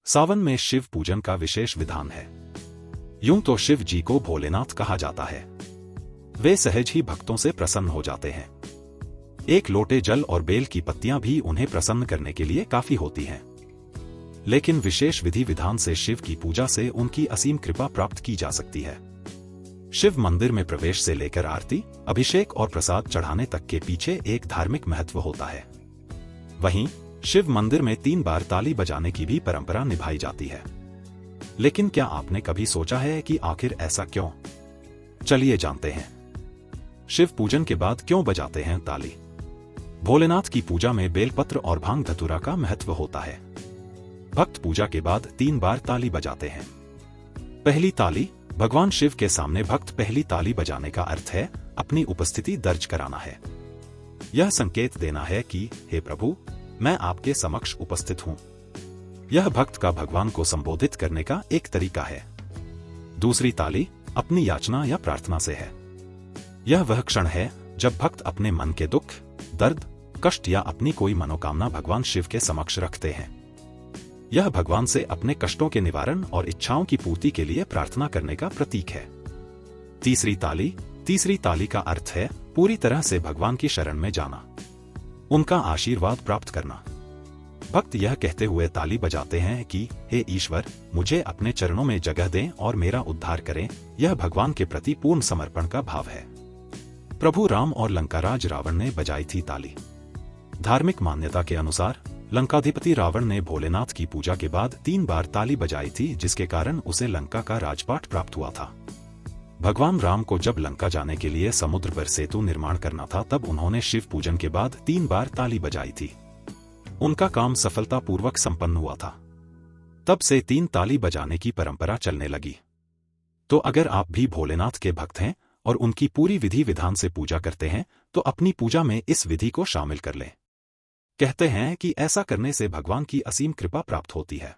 सावन में शिव पूजन का विशेष विधान है। यूं तो शिव जी को भोलेनाथ कहा जाता है। वे सहज ही भक्तों से प्रसन्न हो जाते हैं। एक लोटे जल और बेल की पत्तियां भी उन्हें प्रसन्न करने के लिए काफी होती हैं। लेकिन विशेष विधि विधान से शिव की पूजा से उनकी असीम कृपा प्राप्त की जा सकती है। शिव मंदिर में प्रवेश से लेकर आरती, अभिषेक और प्रसाद चढ़ाने तक के पीछे एक धार्मिक महत्व होता है। वहीं शिव मंदिर में 3 बार ताली बजाने की भी परंपरा निभाई जाती है। लेकिन क्या आपने कभी सोचा है कि आखिर ऐसा क्यों? चलिए जानते हैं। शिव पूजन के बाद क्यों बजाते हैं ताली? भोलेनाथ की पूजा में बेलपत्र और भांग धतूरा का महत्व होता है। भक्त पूजा के बाद 3 बार ताली बजाते हैं। पहली ताली, भगवान शिव के सामने भक्त पहली ताली बजाने का अर्थ है अपनी उपस्थिति दर्ज कराना है। यह संकेत देना है कि हे प्रभु, मैं आपके समक्ष उपस्थित हूं। यह भक्त का भगवान को संबोधित करने का एक तरीका है। दूसरी ताली अपनी याचना या प्रार्थना से है। यह वह क्षण है जब भक्त अपने मन के दुख, दर्द, कष्ट या अपनी कोई मनोकामना भगवान शिव के समक्ष रखते हैं। यह भगवान से अपने कष्टों के निवारण और इच्छाओं की पूर्ति के लिए प्रार्थना करने का प्रतीक है। तीसरी ताली का अर्थ है पूरी तरह से भगवान की शरण में जाना, उनका आशीर्वाद प्राप्त करना। भक्त यह कहते हुए ताली बजाते हैं कि हे ईश्वर, मुझे अपने चरणों में जगह दें और मेरा उद्धार करें। यह भगवान के प्रति पूर्ण समर्पण का भाव है। प्रभु राम और लंकाराज रावण ने बजाई थी ताली। धार्मिक मान्यता के अनुसार लंकाधिपति रावण ने भोलेनाथ की पूजा के बाद 3 बार ताली बजाई थी, जिसके कारण उसे लंका का राजपाट प्राप्त हुआ था। भगवान राम को जब लंका जाने के लिए समुद्र पर सेतु निर्माण करना था, तब उन्होंने शिव पूजन के बाद 3 बार ताली बजाई थी। उनका काम सफलतापूर्वक संपन्न हुआ था। तब से 3 ताली बजाने की परंपरा चलने लगी। तो अगर आप भी भोलेनाथ के भक्त हैं और उनकी पूरी विधि विधान से पूजा करते हैं, तो अपनी पूजा में इस विधि को शामिल कर लें। कहते हैं कि ऐसा करने से भगवान की असीम कृपा प्राप्त होती है।